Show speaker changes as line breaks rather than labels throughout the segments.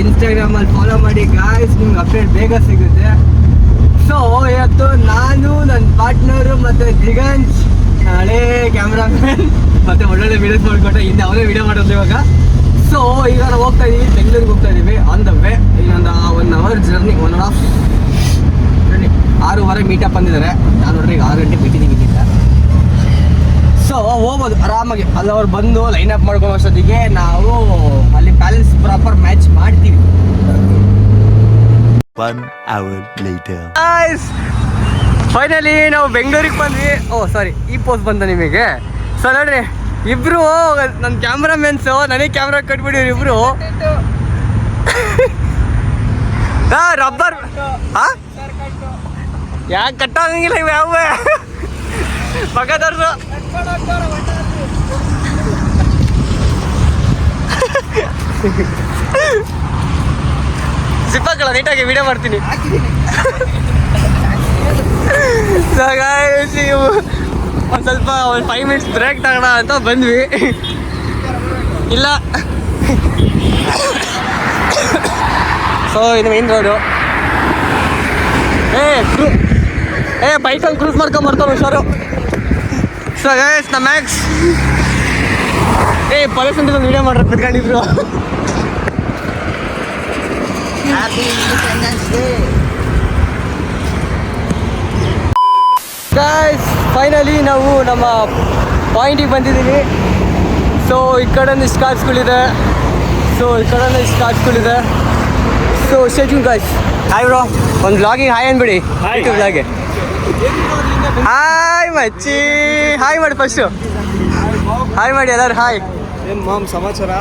ಇನ್ಸ್ಟಾಗ್ರಾಮಲ್ಲಿ ಫಾಲೋ ಮಾಡಿ ಗಾಯ್ಸ್, ನಿಮ್ಗೆ ಅಪ್ಡೇಟ್ ಬೇಗ ಸಿಗುತ್ತೆ. ಸೊ ಇವತ್ತು ನಾನು, ನನ್ನ ಪಾರ್ಟ್ನರು ಮತ್ತು ದಿಗಂಜ್, ಹಳೇ ಕ್ಯಾಮ್ರಾಮನ್ ಮತ್ತು ಒಳ್ಳೊಳ್ಳೆ ವೀಡಿಯೋಸ್ ಮಾಡ್ಕೊಟ್ಟೆ. ಹಿಂದೆ ಅವನೇ ವೀಡಿಯೋ ಮಾಡೋದು ಇವಾಗ. ಸೊ ಈಗ ನಾವು ಹೋಗ್ತಾ ಇದ್ದೀವಿ, ಬೆಂಗಳೂರಿಗೆ ಹೋಗ್ತಾ ಇದ್ದೀವಿ. ಆನ್ ದ ವೇ ಇನ್ನೊಂದು 1 ಅವರ್ ಜರ್ನಿ, 1.5 ಜರ್ನಿ. 6:30 ಮೀಟಪ್ ಬಂದಿದ್ದಾರೆ. ನಾನು ನೋಡ್ರಿ ಈಗ 6 ಗಂಟೆ ಬಿಟ್ಟಿದ್ದೀನಿ ಇಲ್ಲಿಂದ. ಸೊ ಹೋಗ್ಬೋದು ಆರಾಮಾಗಿ. ಅಲ್ಲಿ ಅವ್ರು ಬಂದು ಲೈನ್ ಅಪ್ ಮಾಡ್ಕೊಳ್ಳೋ ಅಷ್ಟೊತ್ತಿಗೆ ನಾವು ಅಲ್ಲಿ ಬ್ಯಾಲೆನ್ಸ್ ಪ್ರಾಪರ್ ಮ್ಯಾಚ್ ಮಾಡ್ತೀವಿ.
1 hour later.
ಫೈನಲಿ ನಾವು ಬೆಂಗಳೂರಿಗೆ ಬಂದ್ವಿ. ಸಾರಿ, ಈ ಪೋಸ್ಟ್ ಬಂದ ನಿಮಗೆ. ಸೊ ನೋಡ್ರಿ, ಇಬ್ರು ನನ್ನ ಕ್ಯಾಮ್ರಾಮೆನ್ಸು ನನಗೆ ಕ್ಯಾಮ್ರಾ ಕಟ್ಬಿಟ್ಟಿವ್ರು ಇಬ್ರು. ರಬ್ಬರ್ ಯಾಕೆ ಕಟ್ಟಾಗಂಗಿಲ್ಲ ಇವು ಯಾವ ಪಕ್ಕದವ್ರು. ಸಿಪ್ಪಾಕಲ್ಲ, ನೀಟಾಗಿ ವಿಡಿಯೋ ಮಾಡ್ತೀನಿ. ಒಂದು ಸ್ವಲ್ಪ 5 ಮಿನಿಟ್ಸ್ ಬ್ರೇಕ್ ತಗೋಣ ಅಂತ ಬಂದ್ವಿ. ಇಲ್ಲ ಸೊ ಇದು ಮೇನ್ ರೋಡು. ಬೈಕಲ್ಲಿ ಕ್ರೂಸ್ ಮಾಡ್ಕೊಂಬರ್ತಾವೆ ಹುಷಾರು. ಸೊ ಗೈಸ್, ನಮ್ಮ ಮ್ಯಾಕ್ಸ್ ಪೊಲೀಸ್ ಅಂತ ವೀಡಿಯೋ ಮಾಡ್ರೆ ಬಿಟ್ಕೊಂಡಿದ್ರು. ಗೈಸ್, ಫೈನಲಿ ನಾವು ನಮ್ಮ ಪಾಯಿಂಟಿಗೆ ಬಂದಿದ್ದೀವಿ. ಸೊ ಈ ಕಡೆ ಒಂದಿಷ್ಟು ಕಾರ್ಸ್ಗಳಿದೆ, so stay tuned guys. Hi bro, ಒಂದು ಬ್ಲಾಗಿಗೆ ಹಾಯ್ ಅಂದ್ಬಿಡಿ. ಯೂಟ್ಯೂಬ್ ಬ್ಲಾಗೆ ಹಾಯ್ ಮಚ್ಚಿ, ಹಾಯ್ ಮಾಡಿ ಫಸ್ಟು. ಹಾಯ್ ಮಾಡಿ ಎಲ್ಲರೂ. ಹಾಯ್.
ಏನು ಮಾಮ್ ಸಮಾಚಾರ?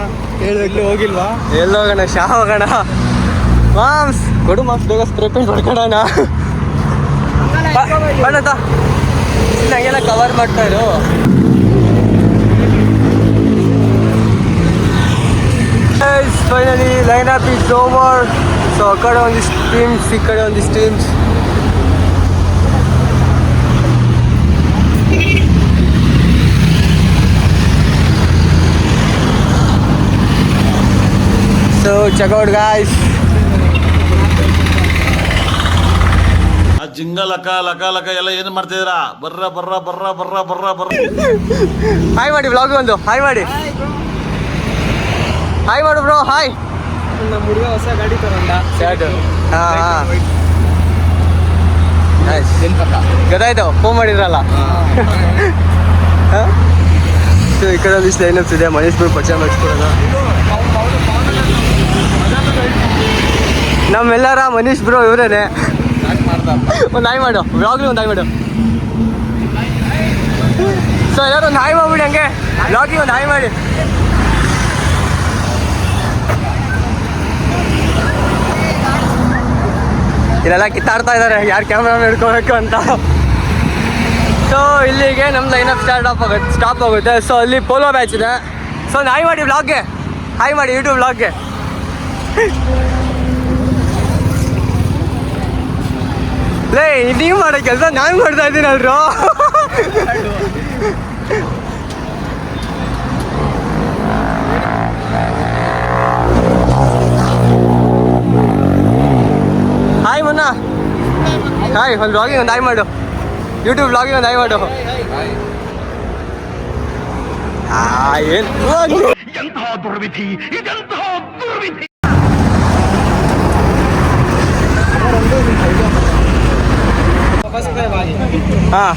ಎಲ್ಲಿ ಹೋಗಿಲ್ವಾ?
ಎಲ್ಲಿ ಹೋಗೋಣ? ಹೋಗೋಣ ಮಾಮ್ಸ್. ಕೊಡು ಮಾಮ್ಸ್, ಬೇಗ ಸ್ಪ್ರೇ ಪೇಂಟ್ ಮಾಡ್ಕೊಳೋಣ. ಬಣ್ಣತ ಹಂಗೆಲ್ಲ ಕವರ್ ಮಾಡ್ತಾ ಇರು. Finally line up is over. So ಆ ಕಡೆ ಒಂದಿಷ್ಟು ಟೀಮ್ಸ್, ಈ ಕಡೆ ಒಂದಿಷ್ಟು teams. So check out guys.
ಜಿಂಗ ಲಕ ಲಕ ಲಕ ಎಲ್ಲ ಏನು ಮಾಡ್ತಿದ್ದೀರಾ? ಬರ್ರ ಬರ್ರ ಬರ್ರ ಬರ್ರ ಬರ್ರ ಬರ್ರ.
ಹಾಯ್ ಮಾಡಿ ಬ್ಲಾಗ್ ಒಂದು. ಹಾಯ್ ಮಾಡಿ, ಹಾಯ್ ಮಾಡು ಬ್ರೋ. ಹಾಯ್.
ನಮ್ಮ ಹುಡುಗ ಹೊಸ ಗಾಡಿ ತಗೊಂಡ.
ಗೊತ್ತಾಯ್ತು, ಫೋನ್ ಮಾಡಿದ್ರಲ್ಲ. ಸೊ ಈ ಕಡೆ ಒಂದಿಷ್ಟು ಲೈನಪ್ಸ್ ಇದೆ. ಮನೀಶ್ ಬ್ರೋ ಪರಿಚಯ ಮಾಡಿಸ್ಕೊಡೋಣ. ನಮ್ಮೆಲ್ಲರ ಮನೀಶ್ ಬ್ರೋ ಇವರೇನೆ. ಒಂದು ಹಾಯ್ ಮಾಡು ಬ್ಲಾಗ್ಲಿ, ಒಂದು ಹಾಯ್ ಮಾಡು. ಸೊ ಎಲ್ಲರೂ ಒಂದು ಹಾಯ್ ಮಾಡ್ಬಿಡಿ, ಹಂಗೆ ಬ್ಲಾಗಿಗೆ ಒಂದು ಹಾಯ್ ಮಾಡಿ. ಇಲ್ಲೆಲ್ಲ ಕಿತ್ತಾಡ್ತಾ ಇದ್ದಾರೆ ಯಾರು ಕ್ಯಾಮ್ರಾ ಹಿಡ್ಕೋಬೇಕು ಅಂತ. ಸೊ ಇಲ್ಲಿಗೆ ನಮ್ಮ ಲೈನಪ್ ಸ್ಟಾಪ್ ಆಗುತ್ತೆ. ಸೊ ಅಲ್ಲಿ ಪೋಲೋ ಬ್ಯಾಚ್ ಇದೆ. ಸೊ ಒಂದು ಹಾಯ್ ಮಾಡಿ ಬ್ಲಾಗ್ಗೆ, ಹಾಯ್ ಮಾಡಿ ಯೂಟ್ಯೂಬ್ ಬ್ಲಾಗ್ಗೆ. ಲೇ, ನೀವು ಮಾಡೋ ಕೆಲಸ ನಾನು ಮಾಡ್ತಾ ಇದ್ದೀನಿ ಅಲ್ರು. ಹಾಯ್ ಮುನ್ನ, ಹಾಯ್. ಒಂದು ಬ್ಲಾಗಿಗೆ ಒಂದು ಹಾಯ್ ಮಾಡು, ಯೂಟ್ಯೂಬ್ ಬ್ಲಾಗಿಗೆ ಒಂದು ಹಾಯ್ ಮಾಡು. ಏನು ದುರ್ವಿಧಿ ಇದೆಂತಹ ದುರ್ವಿಧಿ. ಹಾಂ,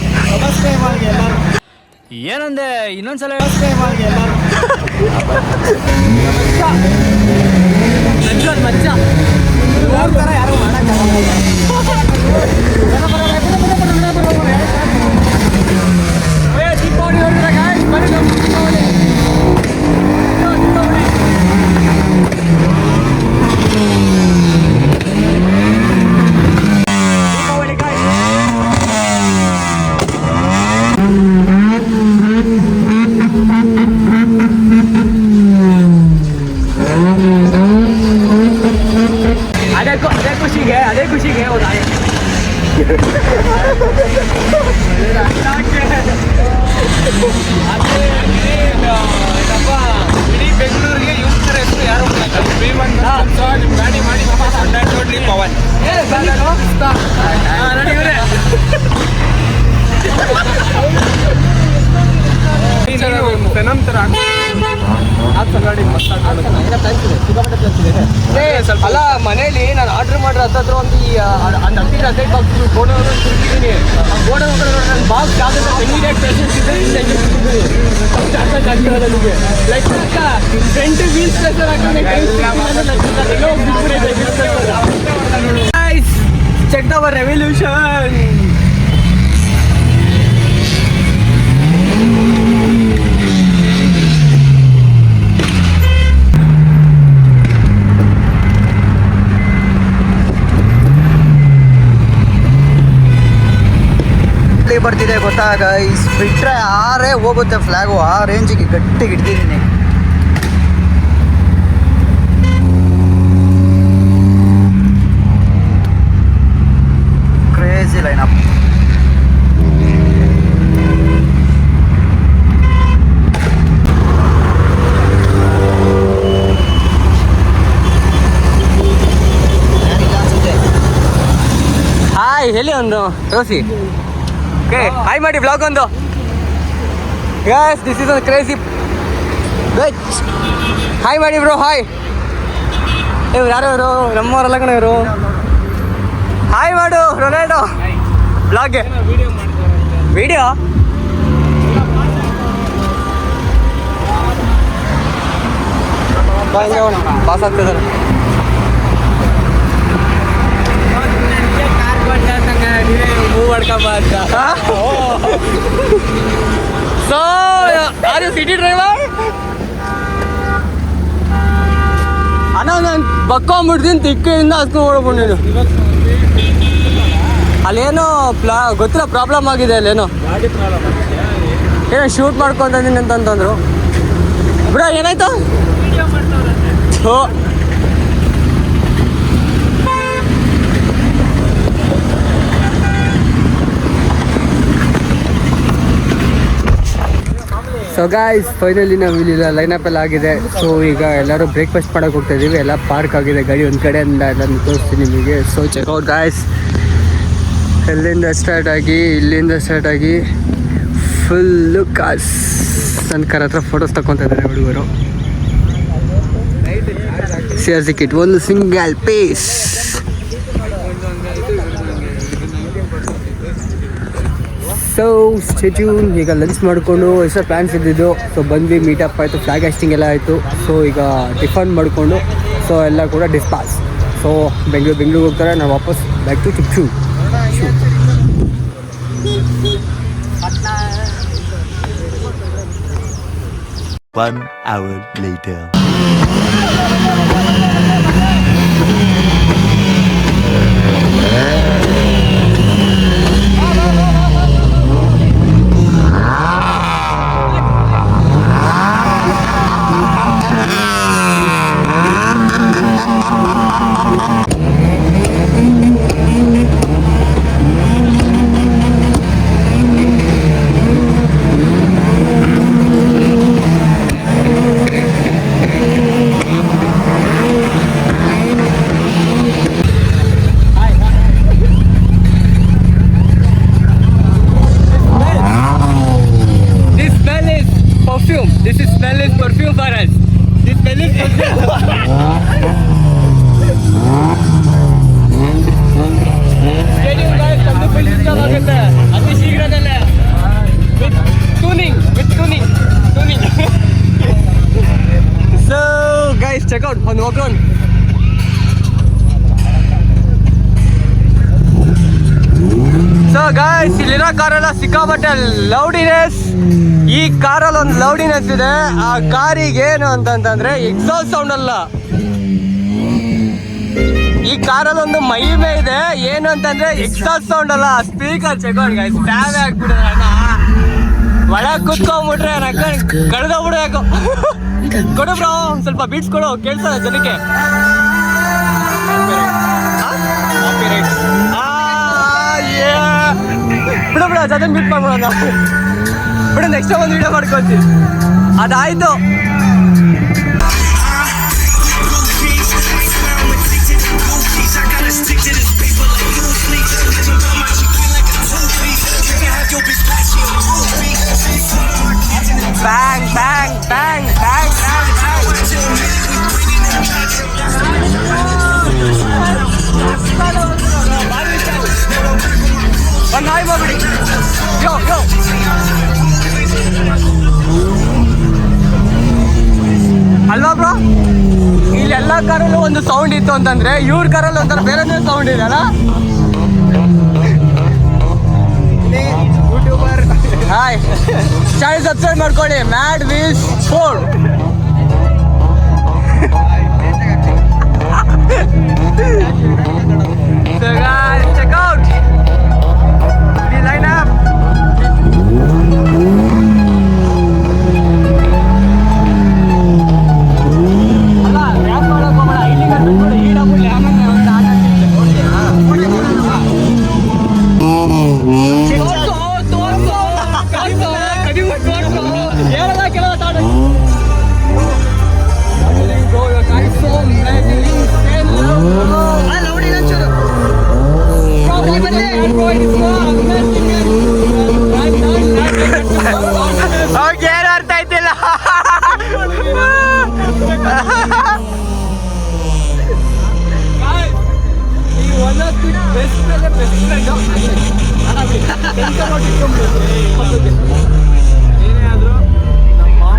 ಏನಂದೆ ಇನ್ನೊಂದ್ಸಲ ಮಚ್ಚ ಯಾರು
ಅದೇ ಖುಷಿಗೆ ಒಂದು
ನಮ್ಮ ಥರ ಹಾಕ್ಸೋ ಗಾಡಿ ಮಸ್ತ್
ಸ್ವಲ್ಪ ಅಲ್ಲ ಮನೇಲಿ ನಾನು ಆರ್ಡರ್ ಮಾಡಿರೋ ಹತ್ತತ್ರ ಒಂದು 15 ಬಾಕ್ಸ್ ಗೋಡೌನ್ ತಿರುಗಿದ್ದೀನಿ. ಆ ಗೋಡೌನ್ ನನ್ನ ಬಾಕ್ಸ್ ಯಾವ್ದು ಇಮಿಡಿಯೇಟ್ ನನಗೆ like front wheels pressure check our revolution.
ಬರ್ತಿದೆ ಗೊತ್ತಾ ಗೈಸ್, ಬಿಟ್ರೆ ಆರೇ ಹೋಗುತ್ತೆ ಫ್ಲಾಗು. ಆ ರೇಂಜಿಗೆ ಗಟ್ಟಿಗೆ ಇಡ್ತಿದ್ದೀನಿ. Crazy lineup.
ಹಾಯ್ ಹೇಳಿ ಒಂದು ರೋಸಿ. ಓಕೆ ಹಾಯ್ ಮಾಡಿ ಬ್ಲಾಗ್ ಒಂದು. ಯಸ್ ದಿಸ್ ಇಸ್ ಕ್ರೇಜಿ ಬೆಚ್. ಹಾಯ್ ಮಾಡಿ ಬ್ರೋ. ಹಾಯ್. ಇವ್ರು ಯಾರು ಇವರು? ನಮ್ಮವರೆಲ್ಲ ಕಣ ಇವರು. ಹಾಯ್ ಮಾಡು ರೊನಾಲ್ಡೋ ಬ್ಲಾಗ್ಗೆ. ವಿಡಿಯೋ ಪಾಸ್ ಆಗ್ತದೆ. So are you city driver? ಅಣ್ಣ ನಾನು ಬಕ್ಕೊಂಬಿಡ್ತೀನಿ ತಿಕ್ಕಿಂದ ಹಸ್ಕೊಂಡು ಓಡ್ಕೊಂಡು ನೀನು. ಅಲ್ಲೇನೋ ಗೊತ್ತಿಲ್ಲ ಪ್ರಾಬ್ಲಮ್ ಆಗಿದೆ ಅಲ್ಲೇನೋ. ಏನೋ ಶೂಟ್ ಮಾಡ್ಕೊಂತೀನಿ ಅಂತಂತಂದ್ರು. ಬಿಡ ಏನಾಯ್ತು? ಸೊ ಗಾಯ್ಸ್ ಫೈನಲಿ ನಾವು ಇಲ್ಲಿ ಲೈನಪ್ ಎಲ್ಲ ಆಗಿದೆ. ಸೊ ಈಗ ಎಲ್ಲರೂ ಬ್ರೇಕ್ಫಾಸ್ಟ್ ಮಾಡೋಕೆ ಹೋಗ್ತಾ ಇದ್ದೀವಿ. ಎಲ್ಲ ಪಾರ್ಕ್ ಆಗಿದೆ ಗಾಡಿ ಒಂದು ಕಡೆಯಿಂದ. ಎಲ್ಲರೂ ತೋರಿಸ್ತೀನಿ ನಿಮಗೆ. So check out guys. ಅಲ್ಲಿಂದ ಸ್ಟಾರ್ಟ್ ಆಗಿ ಫುಲ್ಲು ಕಾರ್ಸ್. ನನ್ನ ಕಾರ್ ಹತ್ರ ಫೋಟೋಸ್ ತಗೊತಾ ಇದ್ದಾರೆ ಹುಡುಗರು. ಸಿಕ್ಕಿಟ್ ಒಂದು ಸಿಂಗಲ್ ಪೀಸ್. So stay tuned. ಈಗ ಲಂಚ್ ಮಾಡಿಕೊಂಡು ಎಷ್ಟೋ ಪ್ಲ್ಯಾನ್ಸ್ ಇದ್ದಿದ್ದು. ಸೊ ಬಂದ್ವಿ, ಮೀಟಪ್ ಆಯಿತು, ಫ್ಲಾಗ್ ಹಾಸ್ಟಿಂಗ್ ಎಲ್ಲ ಆಯಿತು. ಸೊ ಈಗ ಟಿಫನ್ ಮಾಡಿಕೊಂಡು ಸೊ ಎಲ್ಲ ಕೂಡ ಡಿಸ್ಪಾಸ್. ಸೊ ಬೆಂಗಳೂರಿಗೆ ಹೋಗ್ತಾರೆ. ನಾವು ವಾಪಸ್ ಬ್ಯಾಕ್ ಟು ಚಿಕ್ಚು.
1 hour later. ಅತಿ ಶೀಘ್ರದಲ್ಲೇ with tuning. So guys, check out on walk on. So guys, ಇಲ್ಲಿರೋ ಕಾರೆಲ್ಲ ಸಿಕ್ಕಾಪಟ್ಟೆ ಲೌಡಿನೆಸ್. ಈ ಕಾರಲ್ಲಿ ಒಂದು ಲೌಡಿನೆಸ್ ಇದೆ. ಆ ಕಾರಿಗೆ ಏನು ಅಂತಂತಂದ್ರೆ ಎಕ್ಸಾಸ್ಟ್ ಸೌಂಡ್ ಅಲ್ಲ, ಈ ಕಾರಲ್ಲಿ ಒಂದು ಮಹಿಮೆ ಇದೆ. ಏನು ಅಂತಂದ್ರೆ ಎಕ್ಸಾಸ್ಟ್ ಸೌಂಡ್ ಅಲ್ಲ, speaker. Check out guys, tab ಹಾಕ್ಬಿಡಿದ್ರೆ ಅಣ್ಣ ಒಳಗೆ ಕುತ್ಕೊಂಡ್ಬಿಟ್ರೆ ಕಳೆದೋಗ್ಬಿಡ್ಬೇಕು. ಕೊಡು ಬ್ರೋ, ಸ್ವಲ್ಪ ಬೀಟ್ಸ್ ಕೊಡು, ಕೇಳ್ಸಲ್ಲ ಜನಕ್ಕೆ. ಬಿಡು ಅದನ್ನ ಬೀಟ್ ಮಾಡ್ಬಿಡೋಣ. ಬಿಡು, ನೆಕ್ಸ್ಟ್ ಒಂದು ವಿಡಿಯೋ ಮಾಡ್ಕೊಳ್ತೀವಿ. ಅದಾಯ್ತು. Bang, bang. ಹಂಗೆ ಹಾಯ್ ಮಾಡ್ಬಿಡಿ. ಯೋ ಯೋ ಅಲ್ವಾ ಬ್ರೋ? ಇಲ್ಲಿ ಎಲ್ಲ ಕಾರಲ್ಲೂ ಒಂದು ಸೌಂಡ್ ಇತ್ತು ಅಂತಂದ್ರೆ ಇವ್ರ ಕಾರಲ್ಲಿ ಒಂಥರ ಬೇರೆನೇ ಸೌಂಡ್ ಇದೆ ಅಲ್ಲ.
ಯೂಟ್ಯೂಬರ್
ಹಾಯ್, ಚಾನಲ್ ಸಬ್ಸ್ಕ್ರೈಬ್ ಮಾಡ್ಕೊಳ್ಳಿ, mad wheels 4. So guys, check out the lineup. ಅಲ್ಲ ರ್ಯಾಪ್ ಮಾಡಕ್ ಹೋಗಬೇಡ, ಇಲ್ಲಿ ಕಟ್ಕೊಂಡು ಈಡಾಗ್ಬಿಡ್ಲಿ, ಆಮೇಲೆ ಒಂದು ಆಟ ಹೇಳದ ಕೆಲವ ತಾಡ ಏನು ಅರ್ಥ ಆಯ್ತಿಲ್ಲ.
ಏನೇ ಆದ್ರೂ ನಮ್ಮ ಮಾಮ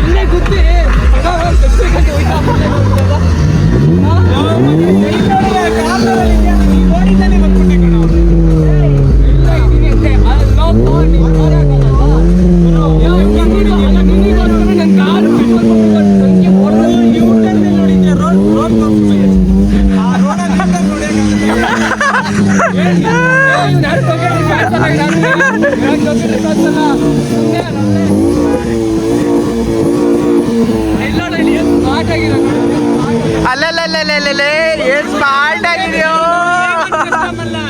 ಇಲ್ಲೇ ಗುದ್ದಿ
ಅಲ್ಲೇ ಏನ್ ಸ್ಮಾರ್ಟ್ ಆಗಿದೆಯೋ.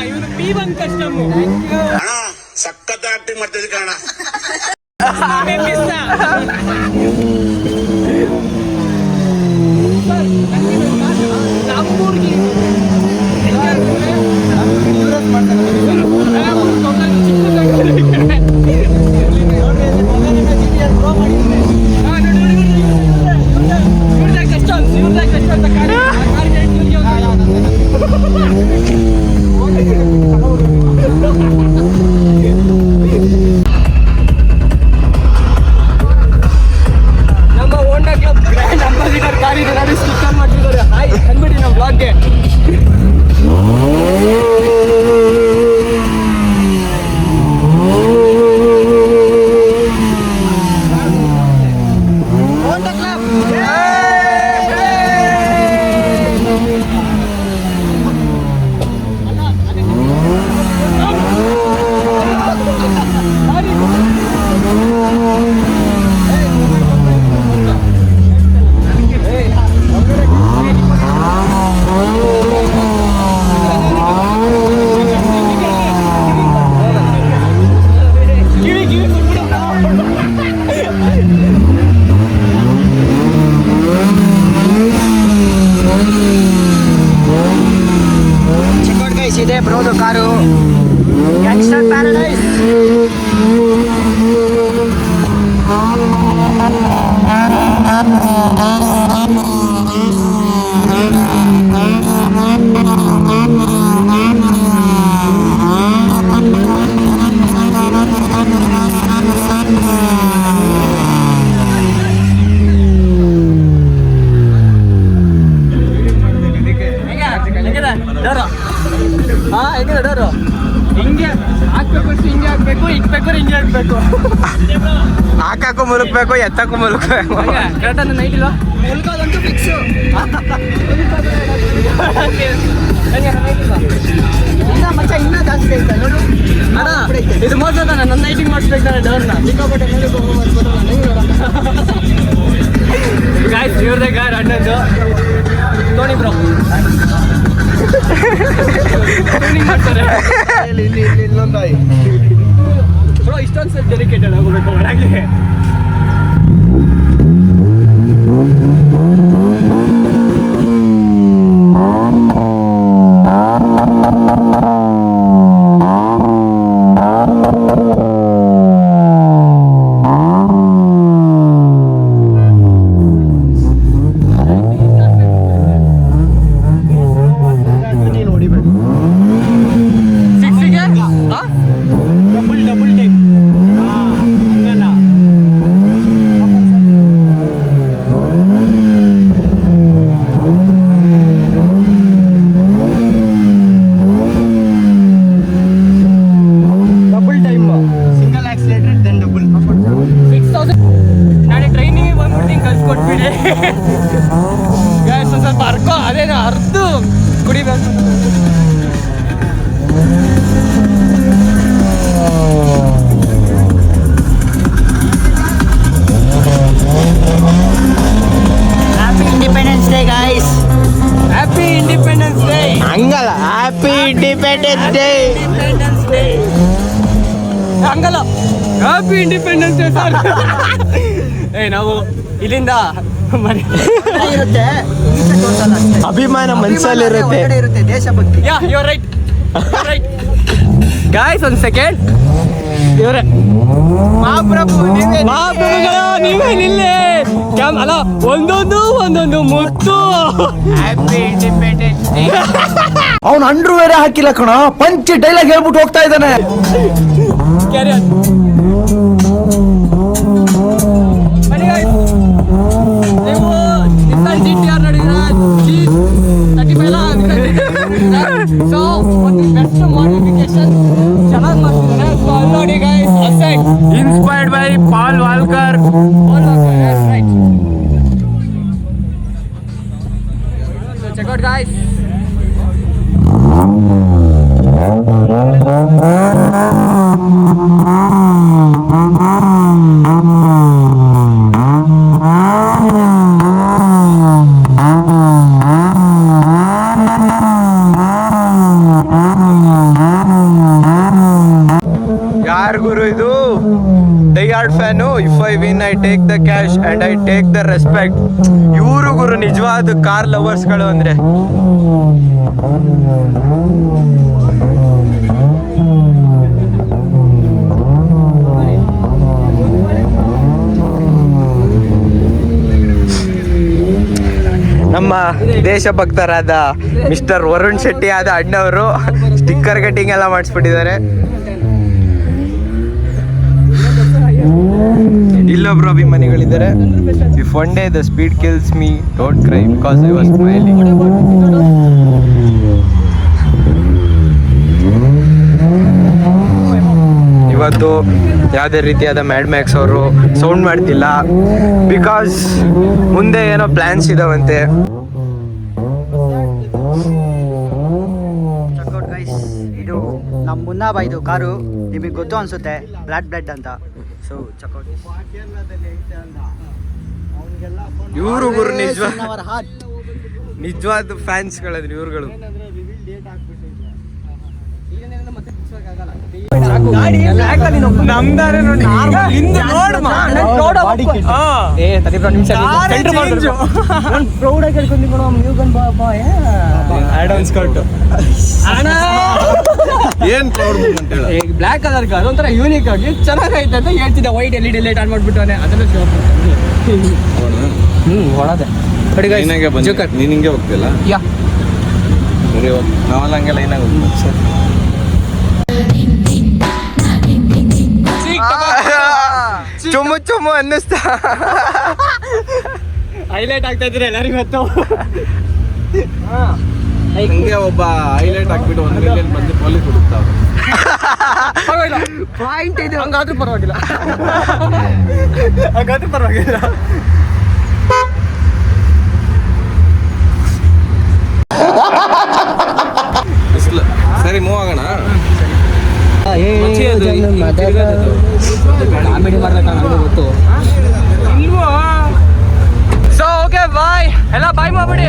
ಇವನು P1 ಕಸ್ಟಮು.
ಸಖತ್ ಆಕ್ಟಿಂಗ್ ಮಾಡ್ತಿದ್ದೆ ಕಾರಣ.
ನಮ್ಮೂರ್ಗೆ
ನಮ್ಮ ಹೋಂಡಾ ಕ್ಲಬ್ ಗ್ರ್ಯಾಂಡ್ ಅಂಬಾಸಿಡರ್ ಕಾರ್ ಇದೆ ನೋಡಿ, ಸ್ಟಿಕ್ಕರ್ ಮಾಡ್ತಿದ್ದಾರೆ. ಹಾಯ್ ಅಂದ್ಬಿಡಿ ನಮ್ಮ ಬ್ಲಾಗ್ಗೆ.
ಇದೆ ಬ್ರೋದು ಕಾರು ಗ್ಯಾಂಗ್ಸ್ಟರ್ ಪ್ಯಾರಡೈಸ್.
ಹೆಂಗಿದೆ ಡೋರು?
ಹಿಂಗೆ ಹಾಕ್ಬೇಕು, ಹಿಂಗೆ ಹಾಕ್ಬೇಕು, ಇಟ್ಬೇಕು, ಹಿಂಗೆ ಹಾಕ್ಬೇಕು.
ಹಾಕಕ್ಕೂ ಮುಲುಕ್ಬೇಕು, ಎತ್ತಕ್ಕೂ ಮುಲುಕ್ಬೇಕು.
ಕರೆಕ್ಟಾಗಿ ನೈಟ್ ಇಲ್ಲ
ಮುಲ್ಕೋದಂತೂ ಫಿಕ್ಸು. ಇನ್ನ ಮಚ್ಚ ಇನ್ನೂ ಜಾಸ್ತಿ ಐತೆ ನೋಡು.
ಅಣ್ಣ ಇದು ಮೋಸ ತಾನೆ, ನನ್ನ ನೈಟಿಂಗ್ ಮಾಡಿಸ್ಬೇಕು ತಾನೆ ಡೋರ್ನ.
ಸಿಕ್ಕಾಪಟ್ಟೆ ಮೇಲೆ
ಗಾಯ್ಸ್ ಇವ್ರದೇ ಕಾರ್ ಅಣ್ಣಂದು ಟೋನಿ ಬ್ರೋ ಮಾಡ್ತಾರೆ
ಇಲ್ಲೊಂದಾಯಿ
ಬ್ರೋ. ಇಷ್ಟೊಂದು ಸ್ವಲ್ಪ ಡೆಲಿಕೇಟೆಡ್ ಆಗೋಬೇಕು ಒಳಗೆ. ಯಾಕೋ ಅದೇನೋ ಅರ್ಧ ಕುಡಿಬೇಕು.
Happy independence day guys.
Happy independence day.
ಹಂಗಲ್ಲ, ಹ್ಯಾಪಿ ಇಂಡಿಪೆಂಡೆನ್ಸ್ ಡೇ.
ಹಂಗಲ್ಲ, ಹ್ಯಾಪಿ ಇಂಡಿಪೆಂಡೆನ್ಸ್ ಡೇ ಸರ್. ನಾವು ಇಲ್ಲಿಂದ
ಇರುತ್ತೆ,
ಅಭಿಮಾನ ಮನಸ್ಸಲ್ಲಿರುತ್ತೆ.
ಇರುತ್ತೆ ದೇಶಭಕ್ತಿ.
Ya you are right, right guys. ಒಂದು ಸೆಕೆಂಡ್, ಇವರೇ ಮಹಾಪ್ರಭುಗಳು ನೀವೇನಿಲ್ಲೇ ಅಲ್ಲ, ಒಂದೊಂದು ಮುತ್ತು. Happy independence day.
ಅವ್ನು ಅಂಡ್ರು ಬೇರೆ ಹಾಕಿಲ್ಲ ಕಣ, ಪಂಚ್ ಡೈಲಾಗ್ ಹೇಳ್ಬಿಟ್ಟು ಹೋಗ್ತಾ ಇದ್ದಾನೆ.
Inspired by Paul Walker. Check out guys.
ಯಾರ್ ಗುರು ಇದು? Die hard fan. If I win I take the cash and I take the respect. ಇವರು ಗುರು ನಿಜವಾದ ಕಾರ್ ಲವರ್ಸ್ಗಳು ಅಂದ್ರೆ. ನಮ್ಮ ದೇಶಭಕ್ತರಾದ ಮಿಸ್ಟರ್ ವರುಣ್ ಶೆಟ್ಟಿ ಆದ ಅಣ್ಣವರು ಸ್ಟಿಕ್ಕರ್ ಕಟಿಂಗ್ ಎಲ್ಲ ಮಾಡಿಸ್ಬಿಟ್ಟಿದ್ದಾರೆ. ಇಲ್ಲೊಬ್ರು ಅಭಿಮಾನಿಗಳಿದ್ದಾರೆ. If one day the speed kills me don't cry because I was smiling. ಇವತ್ತು ಯಾವುದೇ ರೀತಿಯಾದ ಮ್ಯಾಡ್ ಮ್ಯಾಕ್ಸ್ ಅವರು ಸೌಂಡ್ ಮಾಡ್ತಿಲ್ಲ, ಬಿಕಾಸ್ ಮುಂದೆ ಏನೋ ಪ್ಲ್ಯಾನ್ಸ್ ಇದಾವಂತೆ.
ಇದು ನಮ್ಮ ಮುನ್ನಾಬಾಯ್ದು ಕಾರು, ನಿಮಗೆ ಗೊತ್ತು ಅನ್ಸುತ್ತೆ, ಬ್ಲಡ್ ಅಂತ. ಸೊ ಚಕೌಟ್.
ಇವರು ಗುರು ನಿಜವಾದ ಫ್ಯಾನ್ಸ್ಗಳಾದ್ರೆ ಇವ್ರುಗಳು. ನಮ್ದಾರೆ ನೋಡಿ,
ಏನ್
ಬ್ಲಾಕ್ ಕಲರ್ ಕಾರ್ ಒಂಥರ ಯೂನಿಕ್ ಆಗಿ ಚೆನ್ನಾಗೈತೆ ಅಂತ ಹೇಳ್ತಿದ್ದೆ. ವೈಟ್ LED ಲೈಟ್ ಆನ್ ಮಾಡ್ಬಿಟ್ಟವನೆ, ಅದೆಲ್ಲ ಹೊಡದೆ.
ನೀನ್ ಹಿಂಗೆ ಹೋಗ್ತಿಲ್ಲ,
ಯಾ
ನಾವೆಲ್ಲ ಹಂಗೆ ಲೈನಾಗಿ ಹೋಗ್ತೀವಿ.
ಚುಮ್ಮು ಚುಮ್ಮು ಅನ್ನಿಸ್ತಾ
ಹೈಲೈಟ್ ಆಗ್ತಾ ಇದ್ರೆ ಎಲ್ಲರಿಗೂ ಗೊತ್ತು.
ಹಂಗೆ ಒಬ್ಬ ಹೈಲೈಟ್ ಹಾಕ್ಬಿಟ್ಟು 1 ಮಿಲಿಯನ್ ಮಂದಿ ಪೊಲೀಸ್ ಹುಡುಕ್ತಾವ.
ಪಾಯಿಂಟ್ ಇದೆ, ಹಂಗಾದ್ರೂ ಪರವಾಗಿಲ್ಲ, ಹಂಗಾದ್ರೂ ಪರವಾಗಿಲ್ಲ.
ಸರಿ ಮೂವ್ ಆಗೋಣ.
ಕಾಮಿಡಿ ಮಾಡ್ಬೇಕು ಗೊತ್ತು. ಸೊ ಓಕೆ ಬಾಯ್, ಎಲ್ಲ ಬಾಯ್ ಮಾಡ್ಬಿಡಿ.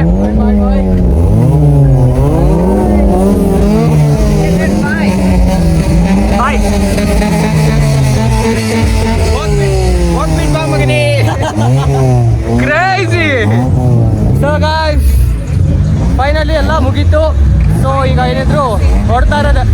ಬಾಯ್ ಹೋಗ್ಬಿಟ್ಟು ಮಗನಿ. ಕ್ರೇಜಿ. ಸೊ ಗಾಯ್ಸ್ ಫೈನಲಿ ಎಲ್ಲ ಮುಗೀತು. ಸೊ ಈಗ ಏನಿದ್ರು ಹೊಡ್ತಾ ಇರೋದೆ.